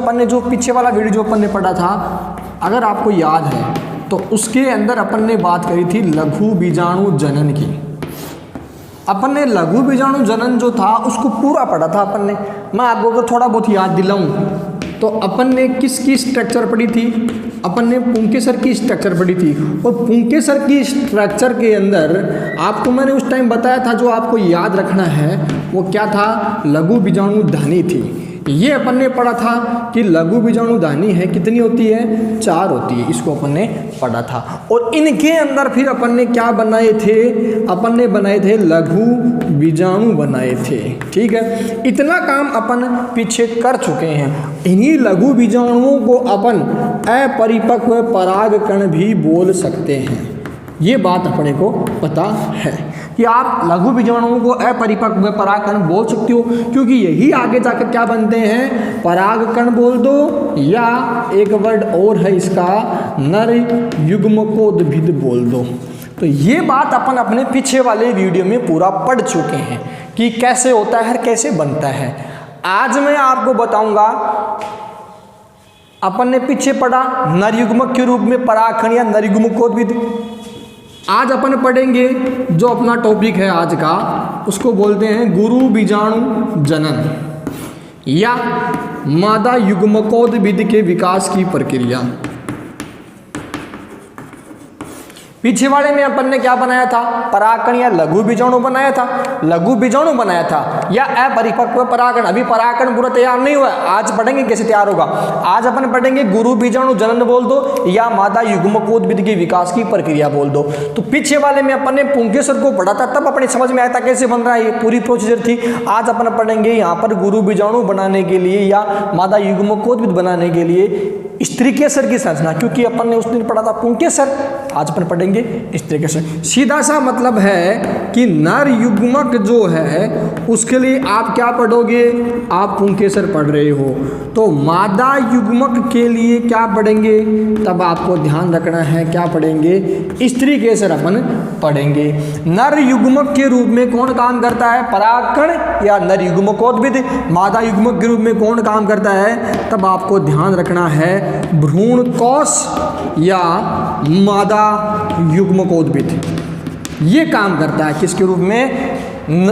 अपन ने जो पीछे वाला वीडियो जो अपन ने पढ़ा था, अगर आपको याद है तो उसके अंदर अपन ने बात करी थी लघु बीजाणु जनन की। अपन ने लघु बीजाणु जनन जो था उसको पूरा पढ़ा था अपन ने। मैं आपको अगर थोड़ा बहुत याद दिलाऊं तो अपन ने किसकी स्ट्रक्चर पढ़ी थी, अपन ने पुंकेसर की स्ट्रक्चर पढ़ी थी। और पुंकेसर की स्ट्रक्चर के अंदर आपको मैंने उस टाइम बताया था, जो आपको याद रखना है वो क्या था, लघु बीजाणु धानी थी। ये अपन ने पढ़ा था कि लघु बीजाणु धानी है कितनी होती है, 4 होती है। इसको अपन ने पढ़ा था। और इनके अंदर फिर अपन ने क्या बनाए थे, अपन ने बनाए थे लघु बीजाणु बनाए थे। ठीक है, इतना काम अपन पीछे कर चुके हैं। इन्हीं लघु बीजाणुओं को अपन अपरिपक्व परागकण भी बोल सकते हैं। ये बात अपने को पता है कि आप लघु बीजाणुओं को अपरिपक्व परागकण बोल सकते हो, क्योंकि यही आगे जाकर क्या बनते हैं, परागकण बोल दो, या एक वर्ड और है इसका, नर युग्मकोद्भिद बोल दो। तो ये बात अपन अपने पीछे वाले वीडियो में पूरा पढ़ चुके हैं कि कैसे होता है, कैसे बनता है। आज मैं आपको बताऊंगा, अपन ने पीछे पढ़ा नर युग्मक के रूप में परागकण या नर युग्मकोद्भिद। आज अपन पढ़ेंगे जो अपना टॉपिक है आज का, उसको बोलते हैं गुरु बीजाणु जनन या मादा युग्मकोद्भिद के विकास की प्रक्रिया। पीछे वाले में अपन ने क्या बनाया था, परागकण या लघु बीजाणु बनाया था, लघु बीजाणु बनाया था या अपरिपक्व परागकण। अभी परागकण पूरा तैयार नहीं हुआ, आज पढ़ेंगे कैसे तैयार होगा। आज अपन पढ़ेंगे गुरु बीजाणु जनन बोल दो या मादा युग्मकोद्भिद के विकास की प्रक्रिया बोल दो। तो पीछे वाले में अपन ने पुंकेसर को पढ़ा था, तब अपने समझ में आया था कैसे बन रहा है, ये पूरी प्रोसीजर थी। आज अपन पढ़ेंगे यहाँ पर गुरु बीजाणु बनाने के लिए या मादा युग्मकोद्भिद बनाने के लिए स्त्रीकेसर की संरचना, क्योंकि अपन ने उस दिन पढ़ा था पुंकेसर, आज अपन पढ़ेंगे स्त्रीकेसर। सीधा सा मतलब है कि नर युग्मक जो है उसके लिए आप क्या पढ़ोगे, आप पुंकेसर पढ़ रहे हो। तो मादा युग्मक के लिए क्या पढ़ेंगे, तब आपको ध्यान रखना है क्या पढ़ेंगे, स्त्रीकेसर अपन पढ़ेंगे। नर युग्मक के रूप में कौन काम करता है, परागकण या नर युग्मकोद्भिद। मादा युग्मक के रूप में कौन काम करता है, तब आपको ध्यान रखना है भ्रूण कोश या मादा युग्मकोद्भिद। ये काम करता है किसके रूप में,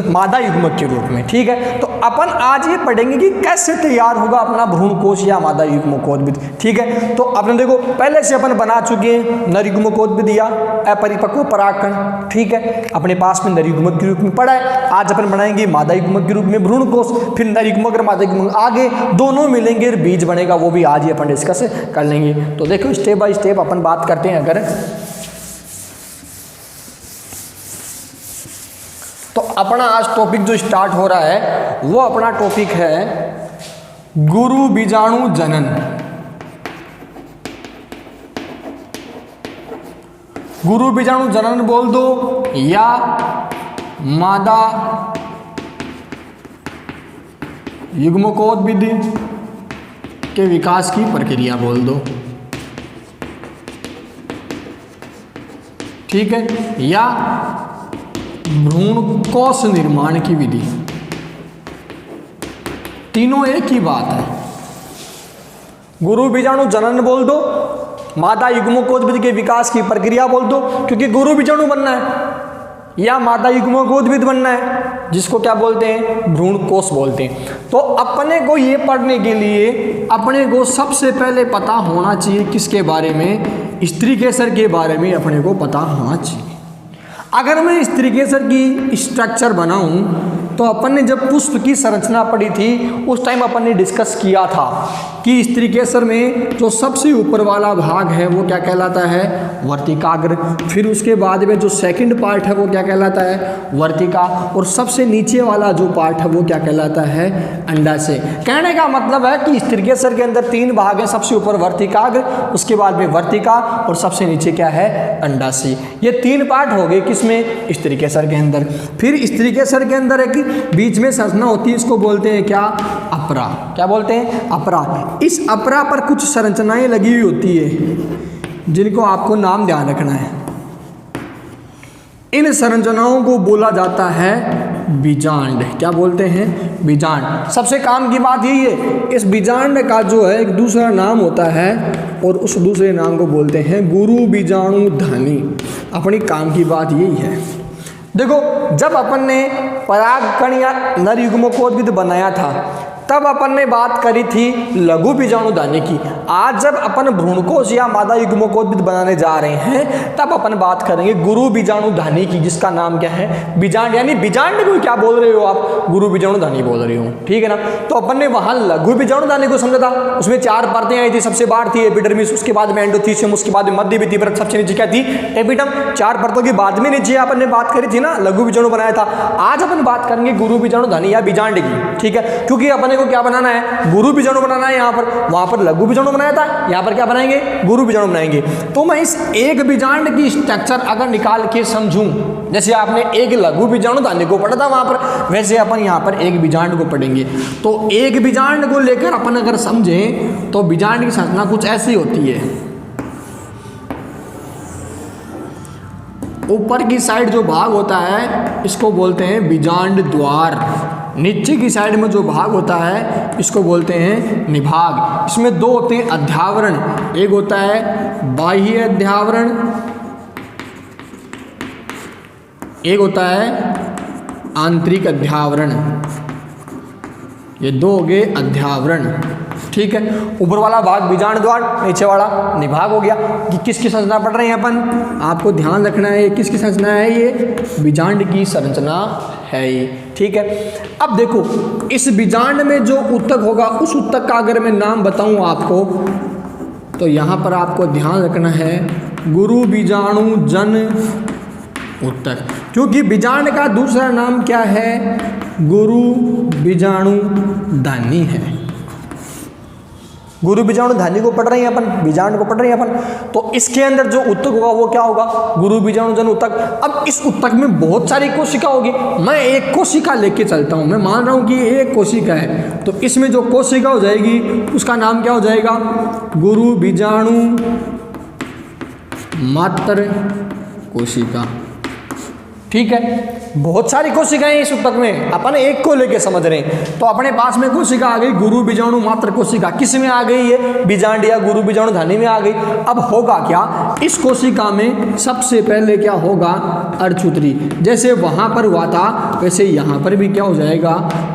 मादा युग्मक के रूप में। ठीक है, तो अपन आज ये पढ़ेंगे कि कैसे तैयार होगा अपना भ्रूण कोश या मादा युग्मकोद्भिद। ठीक है, तो आपने देखो पहले से अपन बना चुके हैं नर युग्मकोद्भिद या अपरिपक्व परागकण। ठीक है, अपने पास में नर युग्मक के रूप में पढ़ा है। आज अपन बनाएंगे मादा युग्मक के रूप में भ्रूण कोश, फिर नर युग्मक और मादा युग्मक आगे दोनों मिलेंगे, बीज बनेगा, वो भी आज ही अपन डिस्कस कर लेंगे। तो देखो स्टेप बाय स्टेप अपन बात करते हैं। अगर तो अपना आज टॉपिक जो स्टार्ट हो रहा है वो अपना टॉपिक है गुरु बीजाणु जनन। गुरु बीजाणु जनन बोल दो या मादा युग्मकोद्भिद के विकास की प्रक्रिया बोल दो। ठीक है, या भ्रूण कोश निर्माण की विधि, तीनों एक ही बात है। गुरु बीजाणु जनन बोल दो, मादा युग्मकोद्भिद के विकास की प्रक्रिया बोल दो, क्योंकि गुरु बीजाणु बनना है या मादा युग्मकोद्भिद बनना है, जिसको क्या बोलते हैं, भ्रूण कोश बोलते हैं। तो अपने को ये पढ़ने के लिए अपने को सबसे पहले पता होना चाहिए किसके बारे में, स्त्रीकेसर के बारे में अपने को पता होना चाहिए। अगर मैं स्त्रीकेसर की स्ट्रक्चर बनाऊं तो अपन ने जब पुष्प की संरचना पढ़ी थी उस टाइम अपन ने डिस्कस किया था कि स्त्रीकेसर में जो सबसे ऊपर वाला भाग है वो क्या कहलाता है, वर्तिकाग्र। फिर उसके बाद में जो सेकंड पार्ट है वो क्या कहलाता है, वर्तिका। और सबसे नीचे वाला जो पार्ट है वो क्या कहलाता है, अंडाशय। कहने का मतलब है कि स्त्रीकेसर के अंदर 3 भाग हैं, सबसे ऊपर वर्तिकाग्र, उसके बाद में वर्तिका और सबसे नीचे क्या है, अंडाशय। ये 3 पार्ट हो गए किसमें, स्त्रीकेसर के अंदर। फिर स्त्रीकेसर के अंदर एक बीच में संरचना होती है, इसको बोलते हैं क्या, अपरा। क्या बोलते हैं, अपरा। इस अपरा पर कुछ संरचनाएं लगी हुई होती है जिनको आपको नाम ध्यान रखना है। इन संरचनाओं को बोला जाता है बीजांड। क्या बोलते हैं? बीजांड। सबसे काम की बात यही है, इस बीजांड का जो है एक दूसरा नाम होता है और उस दूसरे नाम को बोलते हैं गुरु बीजाणु धानी। अपनी काम की बात यही है। देखो, जब अपन ने परागकण या नर युग्मकोद्भिद बनाया था तब अपन ने बात करी थी लघु बीजाणु धानी की। आज जब अपन भ्रूणकोश या मादा युग्मकोद्भिद बनाने जा रहे हैं तब अपन बात करेंगे गुरु बीजाणु धानी की, जिसका नाम क्या है? बीजांड। यानी बीजांड को क्या बोल रहे हो आप? गुरु बीजाणु धानी बोल रहे हो, ठीक है ना। तो अपन ने वहां लघु बीजाणु धानी को समझा था, उसमें 4 परतें आई थी। सबसे बाहर थी एपिडर्मिस, उसके बाद में एंडोथीसियम, उसके बाद में मध्य भित्ति परत, सबसे नीचे क्या थी? एपिडर्म। 4 परतों के बाद में नीचे अपन ने बात करी थी ना, लघु बीजाणु बनाया था। आज अपन बात करेंगे गुरु बीजाणु धानी या बीजांड की, ठीक है। क्योंकि अपन को क्या बनाना है? गुरु बीजाणु बनाना है। यहाँ पर, वहां पर लघु बीजाणु बनाया था, यहाँ पर क्या बनाएंगे? गुरु बीजाणु बनाएंगे। तो मैं इस एक बीजांड की स्ट्रक्चर अगर निकाल के समझूं, जैसे आपने एक लघु बीजाणु धानी को पढ़ा था वहां पर, वैसे अपन यहाँ पर एक बीजांड को पढ़ेंगे। तो एक बीजांड को लेकर अपन अगर समझें तो बीजांड की संरचना कुछ ऐसी होती है। ऊपर की साइड जो भाग होता है इसको बोलते हैं बीजांड द्वार। नीचे की साइड में जो भाग होता है इसको बोलते हैं निभाग। इसमें 2 होते हैं अध्यावरण, एक होता है बाह्य अध्यावरण, एक होता है आंतरिक अध्यावरण। ये 2 हो गए अध्यावरण, ठीक है। ऊपर वाला भाग बीजांड द्वार, नीचे वाला निभाग हो गया। कि किसकी संरचना पढ़ रहे हैं अपन? आपको ध्यान रखना है किसकी संरचना है? ये बीजांड की संरचना है ये, ठीक है। अब देखो, इस बीजांड में जो ऊतक होगा, उस ऊतक का अगर मैं नाम बताऊं आपको तो यहाँ पर आपको ध्यान रखना है गुरु बीजाणु जन ऊतक। क्योंकि बीजांड का दूसरा नाम क्या है? गुरु बीजाणु धानी है। गुरु बीजाणु धानी को पढ़ रहे हैं अपन, बीजांड को पढ़ रहे हैं अपन। तो इसके अंदर जो ऊतक होगा वो क्या होगा? गुरु बीजाणु जन ऊतक। अब इस ऊतक में बहुत सारी कोशिका होगी। मैं एक कोशिका लेके चलता हूं, मैं मान रहा हूं कि ये एक कोशिका है, तो इसमें जो कोशिका हो जाएगी उसका नाम क्या हो जाएगा? गुरु बीजाणु मात्र कोशिका, ठीक है। बहुत सारी कोशिकाएं इस ऊतक में, अपन एक को लेके समझ रहे हैं। तो अपने पास में कोशिका आ गई गुरु बीजाणु मात्र कोशिका। किस में आ गई? ये बीजांड या गुरु बीजाणु धानी में आ गई। अब होगा क्या? इस कोशिका में सबसे पहले क्या होगा? अर्धसूत्री। जैसे वहां पर हुआ था वैसे यहाँ पर भी क्या हो जाएगा?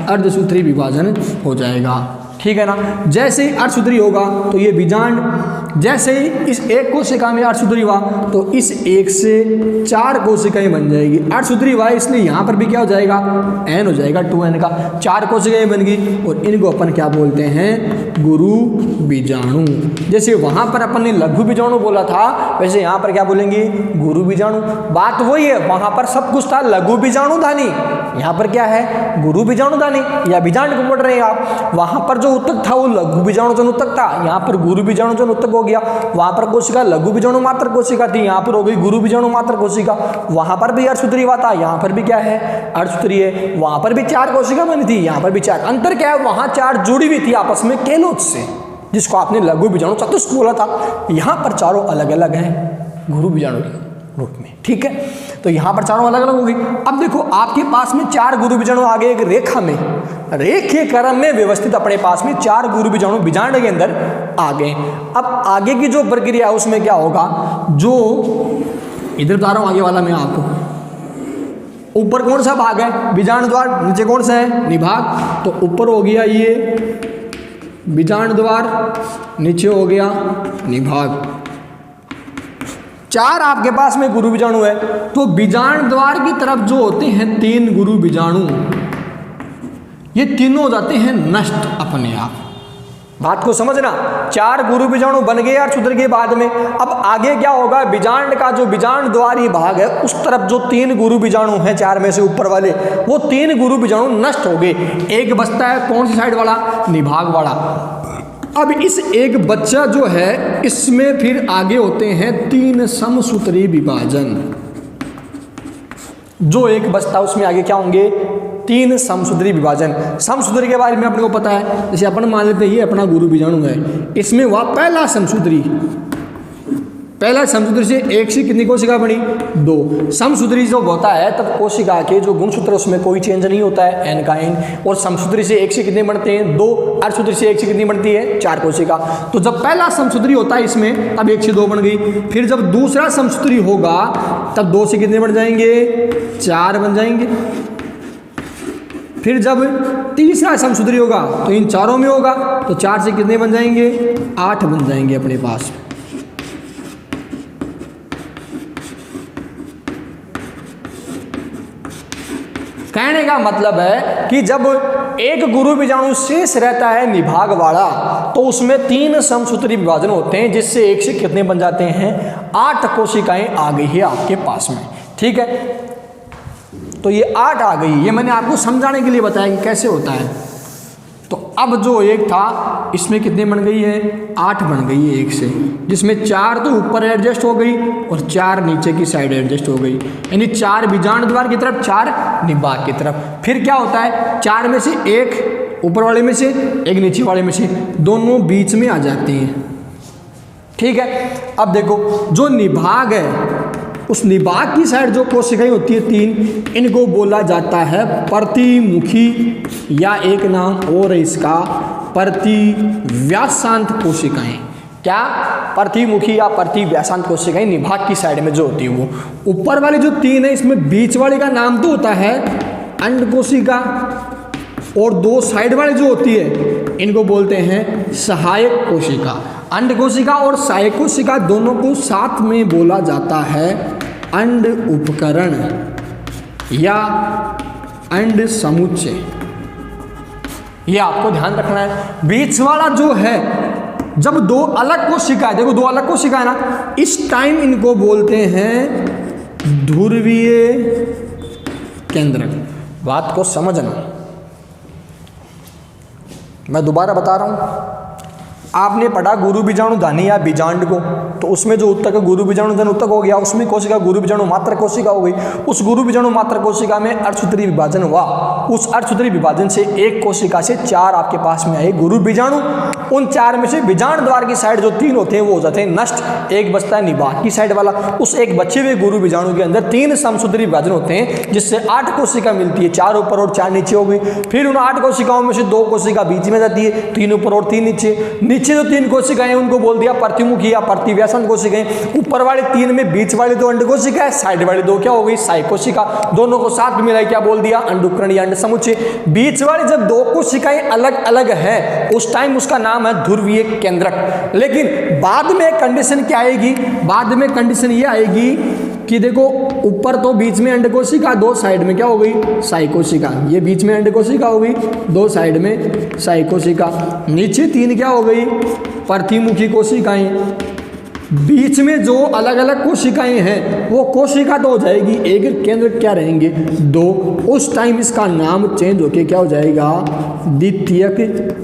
अर्धसूत्री विभाजन हो जाएगा, ठीक है ना। जैसे ही अर्धसूत्री होगा तो ये बीजांड, जैसे ही इस एक कोशिका में अर्धसूत्री हुआ तो इस एक से 4 कोशिकाएं बन जाएगी। अर्धसूत्री हुआ इसलिए यहाँ पर भी क्या हो जाएगा? एन हो जाएगा, 2n का। 4 कोशिकाएं बन गई और इनको अपन क्या बोलते हैं? गुरु बीजाणु। जैसे वहां पर अपन ने लघु बीजाणु बोला था वैसे यहाँ पर क्या बोलेंगे? गुरु बीजाणु। बात वही है, वहां पर सब कुछ था लघु बीजाणु धानी, यहाँ पर क्या है? गुरु बीजाणु धानी या बीजांड को पढ़ रहे हैं आप। वहां पर जो ऊतक था वो लघु बीजाणु जन ऊतक था, यहाँ पर गुरु बीजाणु जन ऊतक हो गया। वहां पर कोशिका लघु बीजाणु मात्र कोशिका थी, यहाँ पर हो गई गुरु बीजाणु मात्र कोशिका। वहां पर भी अर्धसूत्री हुआ था, यहाँ पर भी क्या है? अर्धसूत्री है। वहां पर भी 4 कोशिका बनी थी, यहाँ पर भी 4। अंतर क्या है? वहां 4 जुड़ी हुई थी आपस में केलोज से, जिसको आपने लघु बीजाणु चतुष्क बोला था। यहाँ पर चारों अलग अलग हैं गुरु बीजाणु के रूप में, ठीक है। तो यहाँ पर चारों अलग अलग होगी। अब देखो, आपके पास में 4 गुरु बीजाणु आ गए एक रेखा में, रेखीय क्रम में व्यवस्थित अपने पास में 4 गुरु बीजाणु बीजांड के अंदर आ गए। अब आगे की जो प्रक्रिया है उसमें क्या होगा? जो इधर बता रहा हूं आगे वाला मैं आपको। ऊपर कौन सा भाग है? बीजांड द्वार। नीचे कौन सा है? निभाग। तो ऊपर हो गया ये बीजांड द्वार, नीचे हो गया निभाग। 4 आपके पास में गुरु बीजाणु है। तो बीजांड द्वार की तरफ जो होते हैं 3 गुरु बीजाणु, ये तीनों हो जाते हैं नष्ट अपने आप। बात को समझना, 4 गुरु बीजाणु बन गए अर्धसूत्री के बाद में। अब आगे क्या होगा? बीजांड का जो बीजांड द्वारी भाग है उस तरफ जो 3 गुरु बीजाणु हैं 4 में से ऊपर वाले, वो 3 गुरु बीजाणु नष्ट हो गए। एक बचता है कौन सी साइड वाला? निभाग वाला। अब इस एक बच्चा जो है इसमें फिर आगे होते हैं 3 समसूत्री विभाजन। जो एक बचता उसमें आगे क्या होंगे? 3 समसूत्री विभाजन। समसूत्री के बारे में अपने को पता है, जैसे अपन मान लेते हैं ये अपना गुरु बीजाणु है, इसमें हुआ पहला समसूत्री। पहला समसूत्री से एक से कितनी कोशिका बनी? 2। समसूत्री जब होता है तब कोशिका के जो गुणसूत्र उसमें कोई चेंज नहीं होता है, एन का एन। और समसूत्री से एक से कितने बनते हैं? 2। अर्धसूत्री से एक से कितनी बनती है? 4 कोशिका। तो जब पहला समसूत्री होता है इसमें तब 1 से 2 बन गई। फिर जब दूसरा समसूत्री होगा तब 2 से कितने बन जाएंगे? 4 बन जाएंगे। फिर जब तीसरा समसूत्री होगा तो इन चारों में होगा तो 4 से कितने बन जाएंगे? 8 बन जाएंगे अपने पास। कहने का मतलब है कि जब एक गुरु बीजाणु शेष रहता है निभाग वाला तो उसमें 3 समसूत्री विभाजन होते हैं, जिससे 1 से कितने बन जाते हैं? 8 कोशिकाएं आ गई है आपके पास में। ठीक है, तो ये 8 आ गई। ये मैंने आपको समझाने के लिए बताया कि कैसे होता है। तो अब जो एक था इसमें कितने बन गई है? 8 बन गई है 1 से, जिसमें 4 तो ऊपर एडजस्ट हो गई और 4 नीचे की साइड एडजस्ट हो गई, यानी 4 बीजांड द्वार की तरफ, 4 निभाग की तरफ। फिर क्या होता है? 4 में से 1 ऊपर वाले में से, 1 नीचे वाले में से, दोनों बीच में आ जाते हैं। ठीक है, अब देखो जो निभाग है उस निभाग की साइड जो कोशिकाएं होती है 3, इनको बोला जाता है प्रतिमुखी, या एक नाम और है इसका प्रतिव्यासांत कोशिकाएं। क्या? प्रतिमुखी या प्रतिव्यासांत कोशिकाएं निभाग की साइड में जो होती है वो। ऊपर वाली जो 3 है इसमें बीच वाली का नाम तो होता है अंड कोशिका, और 2 साइड वाली जो होती है इनको बोलते हैं सहायक कोशिका। अंड कोशिका और सहायक कोशिका दोनों को साथ में बोला जाता है अंड उपकरण या अंड समुच्चय। ये आपको ध्यान रखना है। बीच वाला जो है, जब 2 अलग कोशिका है, देखो 2 अलग कोशिका है ना, इस टाइम इनको बोलते हैं ध्रुवीय केंद्रक। बात को समझना, मैं दोबारा बता रहा हूं। आपने पढ़ा गुरु बीजाणु धनी या बीजांड को, तो उसमें जो उत्तक गुरु बीजाणु धन उत्तक हो गया, उसमें कोशिका गुरु बीजाणु मात्र कोशिका हो गई। उस गुरु बीजाणु मात्र कोशिका में अर्धसूत्री विभाजन हुआ। उस अर्धसूत्री विभाजन से 1 कोशिका से 4 आपके पास में आए गुरु बीजाणु। उन 4 में से बीजांड द्वार की साइड जो 3 होते हैं वो हो जाते हैं नष्ट। 1 बचता है निभाग की साइड वाला। उस एक बचे हुए गुरु बीजाणु के अंदर 3 समसूत्री विभाजन होते हैं, जिससे 8 कोशिका मिलती है, 4 ऊपर और 4 नीचे हो गई। फिर उन 8 कोशिकाओं में से 2 कोशिका बीच में जाती है, 3 ऊपर और 3 नीचे। नीचे जो 3 कोशिकाएं उनको बोल दिया प्रतिमुखी या प्रतिव्यासन कोशिकाएं। ऊपर वाले 3 में बीच वाली 2 अंड कोशिका है, साइड वाली 2 क्या हो गई? सहायक कोशिका। दोनों को साथ में मिला क्या बोल दिया? अंड उपकरण या अंड समुच्चय। बीच वाली जब 2 कोशिकाएं अलग अलग है उस टाइम उसका नाम है ध्रुवीय केंद्रक। लेकिन बाद में कंडीशन क्या आएगी? बाद में कंडीशन ये आएगी कि देखो ऊपर तो बीच में अंड कोशिका, 2 साइड में क्या हो गई? सहायक कोशिका। ये बीच में अंड कोशिका हो गई, 2 साइड में सहायक कोशिका। नीचे 3 क्या हो गई? प्रतिमुखी कोशिकाएं। बीच में जो अलग अलग कोशिकाएं हैं वो कोशिका तो हो जाएगी, एक केंद्र क्या रहेंगे? 2। उस टाइम इसका नाम चेंज होके क्या हो जाएगा? द्वितीयक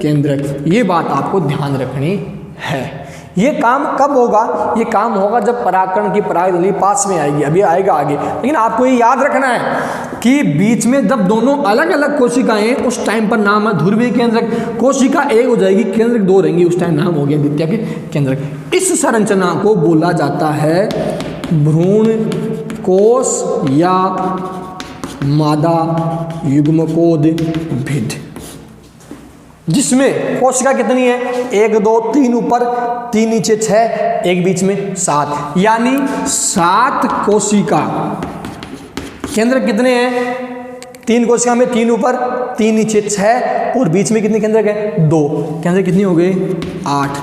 केंद्रक। ये बात आपको ध्यान रखनी है। ये काम कब होगा? ये काम होगा जब परागकण की परागनली पास में आएगी, अभी आएगा आगे। लेकिन आपको ये याद रखना है कि बीच में जब दोनों अलग अलग कोशिकाएं, उस टाइम पर नाम है ध्रुवीय केंद्रक। कोशिका 1 हो जाएगी, केंद्रक 2 रहेंगी, उस टाइम नाम हो गया द्वितीयक केंद्रक। इस संरचना को बोला जाता है भ्रूण कोश या मादा युग्मकोद भिद, जिसमें कोशिका कितनी है? 1 2 3 ऊपर, 3 नीचे, 6, 1 बीच में, 7, यानी 7 कोशिका। केंद्र कितने हैं? 3 कोशिका में 3 ऊपर, 3 नीचे, 6, और बीच में कितने केंद्रक है? 2। केंद्र कितनी हो गई? 8।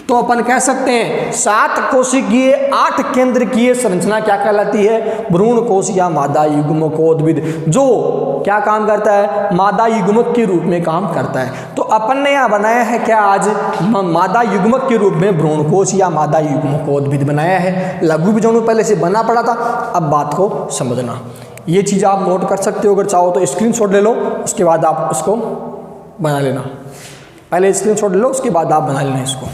तो अपन कह सकते हैं 7 कोशिकीय 8 केंद्रकीय संरचना क्या कहलाती है? भ्रूण कोश या मादा युग्मकोद्भिद, जो क्या काम करता है? मादा युग्मक के रूप में काम करता है। तो अपन ने यहाँ बनाया है क्या आज? मादा युग्मक के रूप में भ्रूण कोश या मादा युग्मकोद्भिद बनाया है। लघु बीजाणु पहले से बना पड़ा था, अब बात को समझना। ये चीज़ आप नोट कर सकते हो, अगर चाहो तो स्क्रीनशॉट ले लो, उसके बाद आप उसको बना लेना। पहले स्क्रीनशॉट ले लो, उसके बाद आप बना लेना इसको।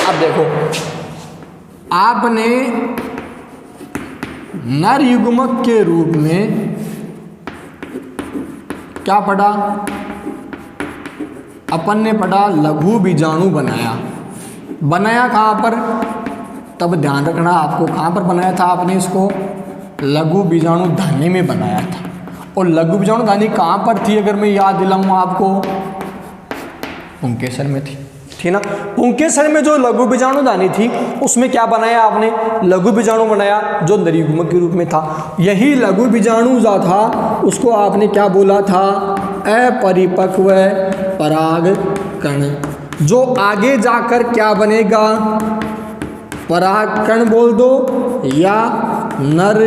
अब देखो, आपने नर युग्मक के रूप में क्या पढ़ा, अपन ने पढ़ा लघु बीजाणु बनाया। बनाया कहाँ पर, तब ध्यान रखना आपको, कहाँ पर बनाया था आपने इसको, लघु बीजाणु धानी में बनाया था। और लघु बीजाणु धानी कहाँ पर थी, अगर मैं याद दिलाऊँ आपको, पुंकेसर में थी, ठीक ना। पुंकेसर में जो लघु बीजाणु धानी थी उसमें क्या बनाया आपने, लघु बीजाणु बनाया जो नरयुग्मक के रूप में था। यही लघु बीजाणु जो था उसको आपने क्या बोला था, अपरिपक्व परागकण, जो आगे जाकर क्या बनेगा, परागकण बोल दो या नर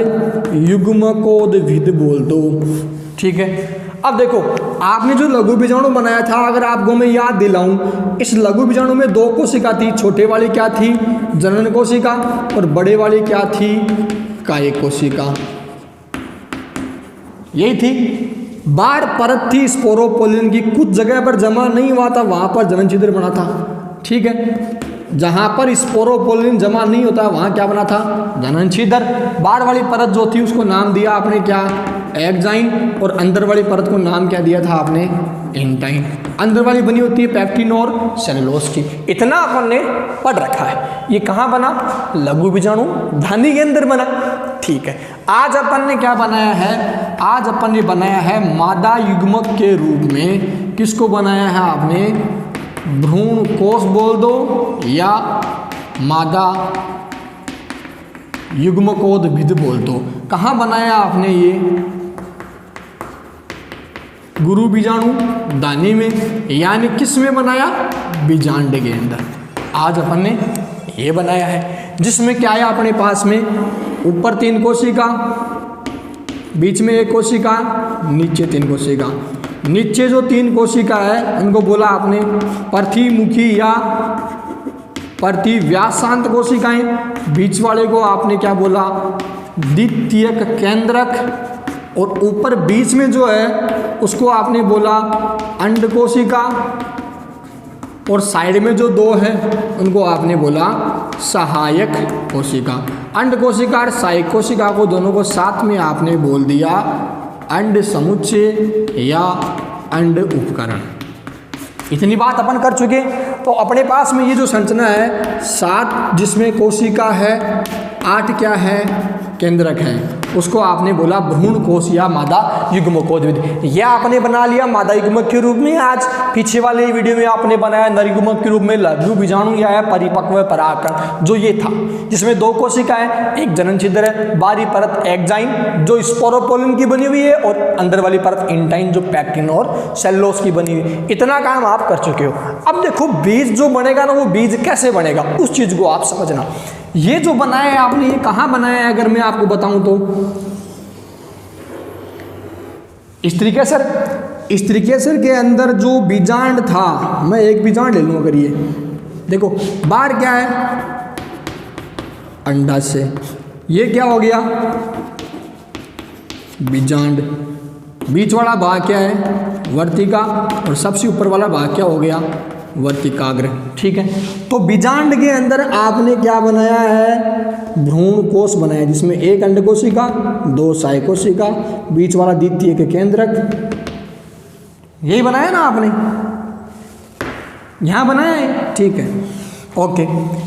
युग्मकोद्भिद बोल दो, ठीक है। अब देखो आपने जो लघु बीजाणु बनाया था, अगर आपको मैं याद दिलाऊं, इस लघु बीजाणु में दो कोशिका थी, छोटे वाली क्या थी, जनन कोशिका, और बड़े वाली क्या थी, कायिक कोशिका, यही थी। बार परत थी स्पोरोपोलिन की, कुछ जगह पर जमा नहीं हुआ था, वहां पर जनन छिद्र बना था, ठीक है। जहां पर स्पोरोपोलिन जमा नहीं होता वहां क्या बना था, जनन छिद्र। बाहर वाली परत जो थी उसको नाम दिया आपने क्या, एक्जाइन, और अंदर वाली परत को नाम क्या दिया था आपने, इंटाइन। अंदर वाली बनी होती है पैक्टिन और सेलुलोज की। इतना अपन ने पढ़ रखा है। ये कहाँ बना, लघु बीजाणु धानी के अंदर बना, ठीक है। आज अपन ने क्या बनाया है, आज अपन ने बनाया है मादा युग्मक के रूप में, किसको बनाया है आपने, भ्रूण कोश बोल दो या मादा युग्मकोद्भिद बोल दो। कहाँ बनाया आपने ये, गुरु बीजाणु दानी में, यानी किस में बनाया, बीजांड के अंदर। आज अपन ने ये बनाया है, जिसमें क्या है अपने पास में, ऊपर 3 कोशिका, बीच में 1 कोशिका, नीचे 3 कोशिका। नीचे जो 3 कोशिका है उनको बोला आपने प्रतिमुखी या प्रतिव्यासांत कोशिकाएं, बीच वाले को आपने क्या बोला, द्वितीयक केंद्रक, और ऊपर बीच में जो है उसको आपने बोला अंड कोशिका, और साइड में जो 2 है उनको आपने बोला सहायक कोशिका। अंड कोशिका और सहायक कोशिका को दोनों को साथ में आपने बोल दिया अंड समुच्चय या अंड उपकरण। इतनी बात अपन कर चुके। तो अपने पास में ये जो संरचना है 7 जिसमें कोशिका है, 8 क्या है, केंद्रक है, उसको आपने बोला भ्रूण कोश या मादा युग्मकोद्भिद। यह आपने बना लिया मादा युग्मक के रूप में। आज पीछे वाले वीडियो में आपने बनाया नर युग्मक के रूप में लघु बीजाणु या परिपक्व परागकण, जो ये था, जिसमें 2 कोशिकाएं, एक जनन छिद्र है, बाहरी परत एक्जाइन जो स्पोरोपोलिन की बनी हुई है, और अंदर वाली परत इंटाइन जो पैक्टिन और सेलुलोज की बनी हुई है। इतना काम आप कर चुके हो। अब देखो बीज जो बनेगा ना, वो बीज कैसे बनेगा उस चीज को आप समझना। ये जो बनाया है आपने, ये कहाँ बनाया है अगर मैं आपको बताऊं तो, स्त्रीकेसर के अंदर जो बीजांड था, मैं एक बीजांड ले लूं अगर, ये देखो बाहर क्या है, अंडाशय, ये क्या हो गया, बीजांड, बीच वाला भाग क्या है, वर्तिका, और सबसे ऊपर वाला भाग क्या हो गया, वर्तिकाग्र, ठीक है। तो बीजांड के अंदर आपने क्या बनाया है, भ्रूण कोश बनाया, जिसमें 1 अंड कोशिका, 2 सहायक कोशिका, बीच वाला द्वितीयक केंद्रक, यही बनाया ना आपने, यहां बनाया है, ठीक है, ओके।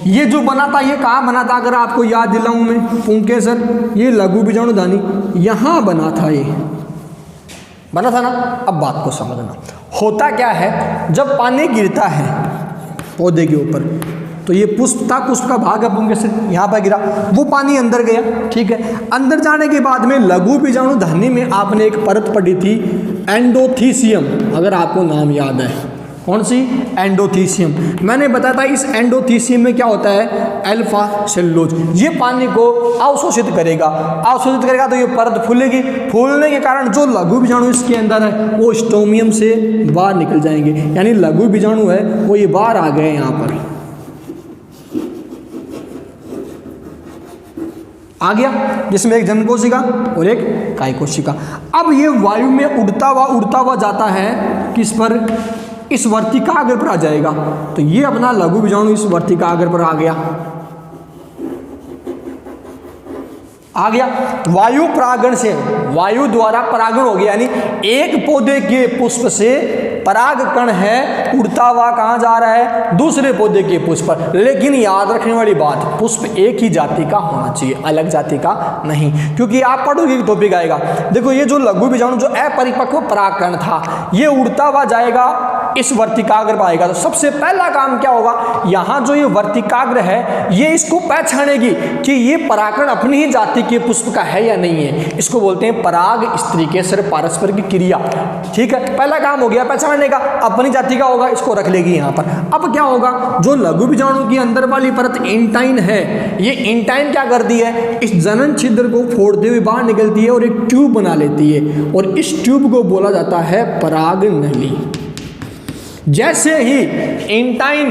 ये जो बना था ये कहाँ बना था अगर आपको याद दिलाऊं मैं, पुंकेसर, ये लघु बीजाणु धानी यहां बना था, ये बना था ना। अब बात को समझना, होता क्या है, जब पानी गिरता है पौधे के ऊपर, तो ये पुष्प था, पुष्प का भाग है पुंकेसर, यहाँ पर गिरा, वो पानी अंदर गया, ठीक है। अंदर जाने के बाद में लघु बीजाणु धानी में आपने एक परत पढ़ी थी एंडोथीसियम, अगर आपको नाम याद है, कौन सी, एंडोथीसियम। मैंने बताया था इस एंडोथीसियम में क्या होता है, अल्फा सेलुलोज, ये पानी को अवशोषित करेगा, तो ये परत फूलेगी, फूलने के कारण जो लघु बीजाणु इसके अंदर है वो स्टोमियम से बाहर निकल जाएंगे, यानी लघु बीजाणु है वो ये बाहर आ गए यहाँ पर, आ गया, जिसमें एक जनन कोशिका और एक कायिक कोशिका। अब ये वायु में उड़ता हुआ जाता है किस पर, इस वर्तिकाग्र पर आ जाएगा। तो ये अपना लघु बीजाणु इस वर्तिकाग्र पर आ गया, आ गया। वायु परागण से, वायु द्वारा परागण हो गया, यानी एक पौधे के पुष्प से पराग कण है उड़ता हुआ कहाँ जा रहा है, दूसरे पौधे के पुष्प पर। लेकिन याद रखने वाली बात, पुष्प एक ही जाति का होना चाहिए, अलग जाति का नहीं, क्योंकि आप पढ़ोगे टॉपिक आएगा। देखो ये जो लघु बीजाणु जो अपरिपक्व परागकण था, ये उड़ता हुआ जाएगा, इस वर्तिकाग्र पर आएगा। तो सबसे पहला काम क्या होगा, यहाँ जो ये वर्तिकाग्र है ये इसको पहचानेगी कि ये परागकण अपनी ही जाति के पुष्प का है या नहीं है। इसको बोलते हैं पराग स्त्री केसर पारस्पर की क्रिया। ठीक है, पहला काम हो गया पहचानने का, अपनी जाति का होगा, इसको रख लेगी यहाँ पर। अब क्या होगा, जो लघु बीजाणु की अंदर वाली परत इंटाइन है, ये इंटाइन क्या करती है, इस जनन छिद्र को फोड़ते हुए बाहर निकलती है और एक ट्यूब बना लेती है, और इस ट्यूब को बोला जाता है पराग नली। जैसे ही इंटाइन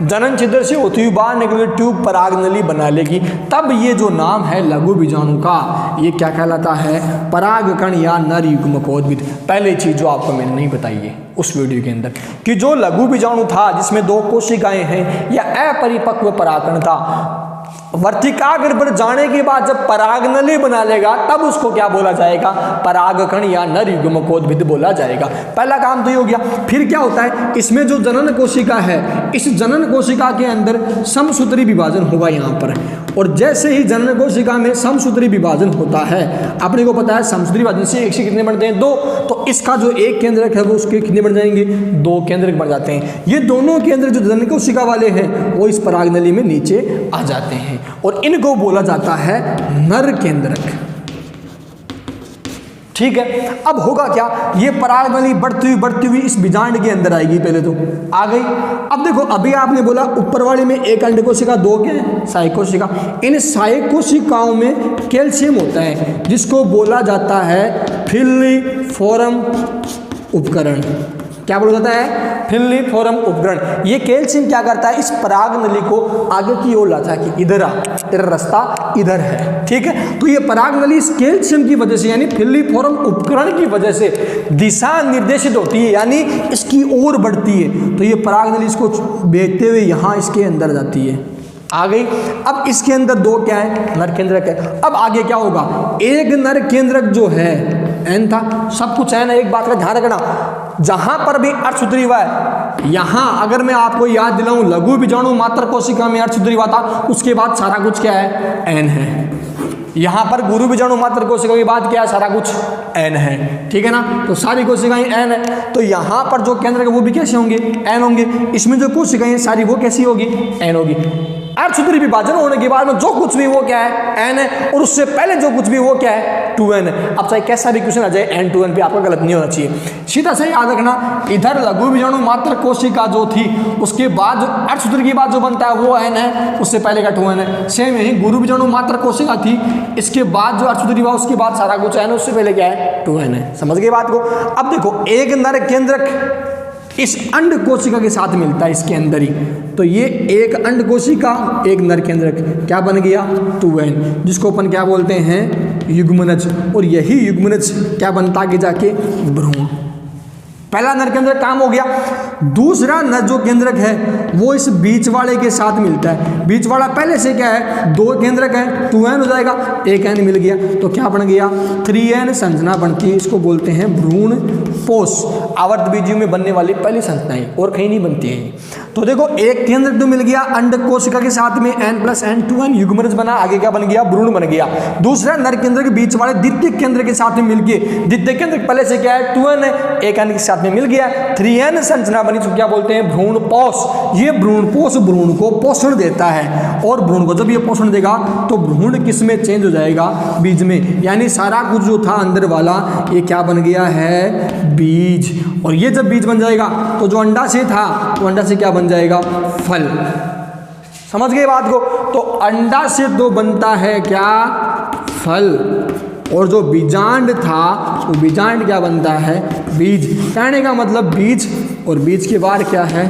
जनन छिद्र से होती हुई बाहर निकले ट्यूब पराग नली बना लेगी, तब ये जो नाम है लघु बीजाणु का, ये क्या कहलाता है, परागकण या नर युग्मकोद्भिद। पहले चीज जो आपको मैंने नहीं बताई है उस वीडियो के अंदर, कि जो लघु बीजाणु था जिसमें 2 कोशिकाएं हैं, या अपरिपक्व परागकण था, वर्तिकाग्र पर जाने के बाद जब पराग नली बना लेगा तब उसको क्या बोला जाएगा, परागकण या नर युग्मकोद्भिद बोला जाएगा। पहला काम तो ये हो गया। फिर क्या होता है, इसमें जो जनन कोशिका है, इस जनन कोशिका के अंदर समसूत्री विभाजन होगा यहाँ पर, और जैसे ही जनन कोशिका में समसूत्री विभाजन होता है, अपने को पता है समसूत्री विभाजन से एक से कितने बनते हैं, 2, तो इसका जो एक केंद्रक है वो उसके कितने बन जाएंगे, 2 केंद्रक बन जाते हैं। ये दोनों केंद्र जो जनन कोशिका वाले हैं वो इस पराग नली में नीचे आ जाते हैं, और इनको बोला जाता है नर केंद्रक। ठीक है, अब होगा क्या, ये पराग नली बढ़ती हुई इस बीजांड के अंदर आएगी, पहले तो आ गई। अब देखो, अभी आपने बोला ऊपर वाले में एक अंड कोशिका, 2 क्या है, सहायक कोशिका। इन सहायक कोशिकाओं में कैल्शियम होता है, जिसको बोला जाता है फिलिफोरम उपकरण। क्या बोला जाता है, फिलिफोरम उपकरण। ये कैल्शियम क्या करता है, इस पराग नली को आगे की ओर लाता है कि इधर आ, तेरा रास्ता इधर है। ठीक है, तो ये पराग नली इस कैल्शियम की वजह से, यानी फिलिफोरम उपकरण की वजह से दिशा निर्देशित होती है, यानी इसकी ओर बढ़ती है। तो ये पराग नली इसको भेजते हुए यहाँ इसके अंदर जाती है, आ गई। अब इसके अंदर 2 क्या है, नर केंद्रक है। अब आगे क्या होगा, एक नर केंद्रक जो है एन था, सब कुछ है ना। एक बात का ध्यान रखना, जहां पर भी अर्धसूत्री हुआ है, यहां अगर मैं आपको याद दिलाऊं, लघु बीजाणु मात्र कोशिका में अर्धसूत्री हुआ था, उसके बाद सारा कुछ क्या है, एन है। यहां पर गुरु बीजाणु मात्र कोशिका के बाद क्या है, सारा कुछ एन है। ठीक है ना, तो सारी कोशिकाएं एन है, तो यहां पर जो केंद्र है वो भी कैसे होंगे, एन होंगे। इसमें जो कोशिकाएं सारी वो कैसी होगी, एन होगी। अर्धसूत्री विभाजन होने के बाद में जो कुछ भी वो क्या है, एन है, और उससे पहले जो कुछ भी वो क्या है, 2n है। अब चाहे कैसा भी क्वेश्चन आ जाए, n 2n पे आपका गलत नहीं होना चाहिए, सीधा सही याद रखना। इधर लघु बीजाणु मात्र कोशिका जो थी, उसके बाद जो अर्धसूत्री के बाद जो बनता है वो n है, उससे पहले का 2n है। सेम यही गुरु बीजाणु मात्र कोशिका थी, इसके बाद जो अर्धसूत्री हुआ उसके बाद सारा कुछ n, उससे पहले क्या है, 2n है। समझ गए बात को। अब देखो, एक नर केंद्रक इस अंड कोशिका के साथ मिलता है इसके अंदर ही, तो ये एक अंड कोशिका एक नर केंद्रक क्या बन गया, 2n, जिसको अपन क्या बोलते हैं, युग्मनज। और यही युग्मनज क्या बनता आगे जाके, भ्रूण। पहला नर केंद्रक काम हो गया। दूसरा नर जो केंद्रक है वो इस बीच वाले के साथ मिलता है। बीच वाला पहले से क्या है, 2 केंद्रक है, 2n हो जाएगा, एक n मिल गया, तो क्या बन गया, 3n संरचना बनती है। इसको बोलते हैं भ्रूण पोष। आवर्त बीजियों में बनने वाली पहली संरचनाएं, और कहीं नहीं बनती है। तो देखो, एक केंद्रक तो मिल गया अंड कोशिका के साथ में, n+n 2n युग्मनज बना, आगे क्या बन गया, भ्रूण बन गया। दूसरा नर केंद्र के बीच वाले द्वितीय केंद्र के साथ में मिलके, द्वितीय केंद्र पहले से क्या है, 2n है, एक n के साथ में मिल गया, 3n संरचना बनी, तो क्या बोलते हैं, भ्रूण पोष। ये भ्रूण पोष भ्रूण को पोषण देता है, और भ्रूण को जब ये पोषण देगा तो भ्रूण किस में चेंज हो जाएगा, बीज में। यानी सारा कुछ जो था अंदर वाला, ये क्या बन गया है, बीज। और ये जब बीज बन जाएगा तो जो अंडा से था, वो अंडा से क्या बन जाएगा, फल। समझ गए बात को। तो अंडा से तो बनता है क्या, फल, और जो बीजांड था वो बीजांड क्या बनता है, बीज। कहने का मतलब बीज, और बीज के बाद क्या है,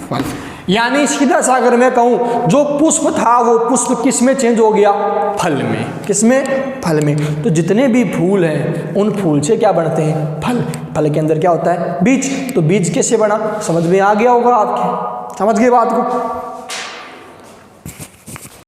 फल। यानी सीधा सा अगर मैं कहूँ, जो पुष्प था वो पुष्प किस में चेंज हो गया, फल में। किस में, फल में। तो जितने भी फूल हैं उन फूल से क्या बनते हैं, फल। फल के अंदर क्या होता है, बीज। तो बीज कैसे बना, समझ में आ गया होगा आपके, समझ गए बात को।